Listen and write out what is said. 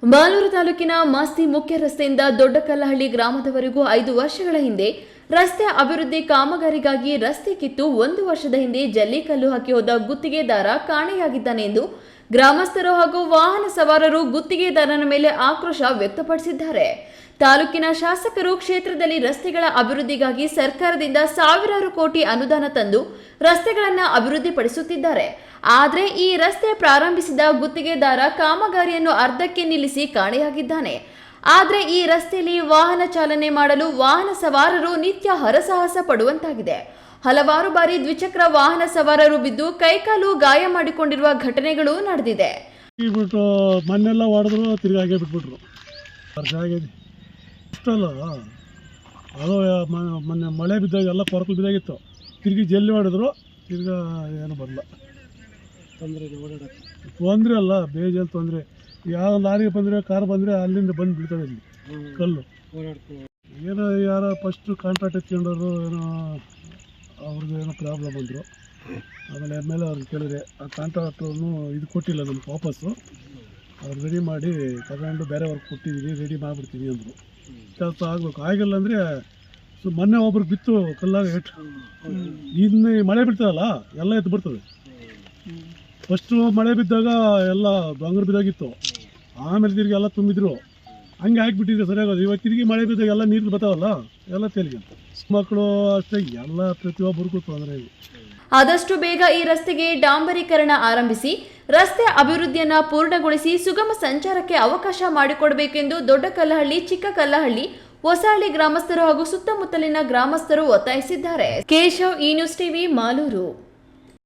ಮಾಲೂರು ತಾಲೂಕಿನ ಮಾಸ್ತಿ ಮುಖ್ಯ ರಸ್ತೆಯಿಂದ ದೊಡ್ಡಕಲ್ಲಹಳ್ಳಿ ಗ್ರಾಮದವರೆಗೂ 5 ವರ್ಷಗಳ ಹಿಂದೆ ರಸ್ತೆ ಅಭಿವೃದ್ಧಿ ಕಾಮಗಾರಿಗಾಗಿ ರಸ್ತೆ ಕಿತ್ತು 1 ವರ್ಷದ ಹಿಂದೆ ಜಲ್ಲಿಕಲ್ಲು ಹಾಕಿ ಹೋದ ಗುತ್ತಿಗೆದಾರ ಕಾಣೆಯಾಗಿದ್ದಾನೆ ಎಂದು ಗ್ರಾಮಸ್ಥರು ಹಾಗೂ ವಾಹನ ಸವಾರರು ಗುತ್ತಿಗೆದಾರನ ಮೇಲೆ ಆಕ್ರೋಶ ವ್ಯಕ್ತಪಡಿಸಿದ್ದಾರೆ. ತಾಲೂಕಿನ ಶಾಸಕರು ಕ್ಷೇತ್ರದಲ್ಲಿ ರಸ್ತೆಗಳ ಅಭಿವೃದ್ಧಿಗಾಗಿ ಸರ್ಕಾರದಿಂದ ಸಾವಿರಾರು ಕೋಟಿ ಅನುದಾನ ತಂದು ರಸ್ತೆಗಳನ್ನು ಅಭಿವೃದ್ಧಿಪಡಿಸುತ್ತಿದ್ದಾರೆ. ಆದರೆ ಈ ರಸ್ತೆ ಪ್ರಾರಂಭಿಸಿದ ಗುತ್ತಿಗೆದಾರ ಕಾಮಗಾರಿಯನ್ನು ಅರ್ಧಕ್ಕೆ ನಿಲ್ಲಿಸಿ ಕಾಣೆಯಾಗಿದ್ದಾನೆ. ಆದರೆ ಈ ರಸ್ತೆಯಲ್ಲಿ ವಾಹನ ಚಾಲನೆ ಮಾಡಲು ವಾಹನ ಸವಾರರು ನಿತ್ಯ ಹರಸಾಹಸ ಪಡುವಂತಾಗಿದೆ. ಹಲವಾರು ಬಾರಿ ದ್ವಿಚಕ್ರ ವಾಹನ ಸವಾರರು ಬಿದ್ದು ಕೈಕಾಲು ಗಾಯ ಮಾಡಿಕೊಂಡಿರುವ ಘಟನೆಗಳು ನಡೆದಿದೆ. ಮಣ್ಣೆಲ್ಲ ಹೊಡೆದ್ರು ತಿರುಗಾಗೆ ಬಿಟ್ಬಿಟ್ರು. ಅಷ್ಟಲ್ಲ, ಅದು ಮೊನ್ನೆ ಮಳೆ ಬಿದ್ದಾಗ ಎಲ್ಲ ಕೊರಕಲು ಬಿದ್ದಾಗಿತ್ತು. ತಿರುಗಿ ಜಲ್ಲಿ ಹೊಡೆದ್ರು, ತಿರ್ಗಾ ಏನು ಬರಲ್ಲ. ತೊಂದರೆ ಅಲ್ಲ, ಬೇಜಾರು ತೊಂದರೆ. ಯಾವ ಲಾರಿ ಬಂದರೆ ಕಾರ್ ಬಂದರೆ ಅಲ್ಲಿಂದ ಬಂದು ಬೀಳ್ತದೆ ಇಲ್ಲಿ ಕಲ್ಲು. ಏನೋ ಯಾರೋ ಫಸ್ಟು ಕಾಂಟ್ರಾಕ್ಟ್ ಎತ್ಕೊಂಡವರು ಏನೋ ಅವ್ರದ್ದು ಏನೋ ಪ್ರಾಬ್ಲಮ್ ಅಂದರು. ಆಮೇಲೆ ಆಮೇಲೆ ಅವ್ರಿಗೆ ಕೇಳಿದ್ರೆ ಆ ಕಾಂಟ್ರಾಕ್ಟ್ರನ್ನು ಇದು ಕೊಟ್ಟಿಲ್ಲ ನಮ್ಗೆ ವಾಪಸ್ಸು. ಅವ್ರು ರೆಡಿ ಮಾಡಿ ತಗೊಂಡು ಬೇರೆಯವ್ರಿಗೆ ಕೊಟ್ಟಿದ್ದೀನಿ, ರೆಡಿ ಮಾಡಿಬಿಡ್ತೀನಿ ಅಂದರು. ಕೆಲಸ ಆಗಬೇಕು. ಆಗಿಲ್ಲ ಅಂದರೆ ಮೊನ್ನೆ ಒಬ್ರಿಗೆ ಬಿತ್ತು ಕಲ್ಲಾಗ ಏಟು. ಇನ್ನು ಮಳೆ ಬಿಡ್ತದಲ್ಲ ಎಲ್ಲ ಎತ್ತು ಬಿಡ್ತದೆ. ಫಸ್ಟು ಮಳೆ ಬಿದ್ದಾಗ ಎಲ್ಲ ಬಂಗಾರ ಬಿದ್ದಾಗಿತ್ತು, ಆಮೇಲೆ ತಿರುಗಿ ಎಲ್ಲ ತುಂಬಿದ್ರು. ಹಂಗೆ ಹಾಕಿಬಿಟ್ಟಿದ್ರೆ ಸರಿಯಾಗೋದು. ಇವಾಗ ತಿರುಗಿ ಮಳೆ ಬಿದ್ದಾಗ ಎಲ್ಲ ನೀರು ಬರ್ತಾವಲ್ಲ, ಎಲ್ಲ ತೆಲಿಗೆ ಮಕ್ಕಳು ಅಷ್ಟೇ ಎಲ್ಲ ಪ್ರತಿಯೊಬ್ಬರಿಗೂ ತೊಂದರೆ ಇದೆ. ಆದಷ್ಟು ಬೇಗ ಈ ರಸ್ತೆಗೆ ಡಾಂಬರೀಕರಣ ಆರಂಭಿಸಿ ರಸ್ತೆ ಅಭಿವೃದ್ಧಿಯನ್ನು ಪೂರ್ಣಗೊಳಿಸಿ ಸುಗಮ ಸಂಚಾರಕ್ಕೆ ಅವಕಾಶ ಮಾಡಿಕೊಡಬೇಕೆಂದು ದೊಡ್ಡಕಲ್ಲಹಳ್ಳಿ, ಚಿಕ್ಕಕಲ್ಲಹಳ್ಳಿ, ಹೊಸಹಳ್ಳಿ ಗ್ರಾಮಸ್ಥರು ಹಾಗೂ ಸುತ್ತಮುತ್ತಲಿನ ಗ್ರಾಮಸ್ಥರು ಒತ್ತಾಯಿಸಿದ್ದಾರೆ. ಕೇಶವ್, ಈ ನ್ಯೂಸ್ ಟಿವಿ, ಮಾಲೂರು.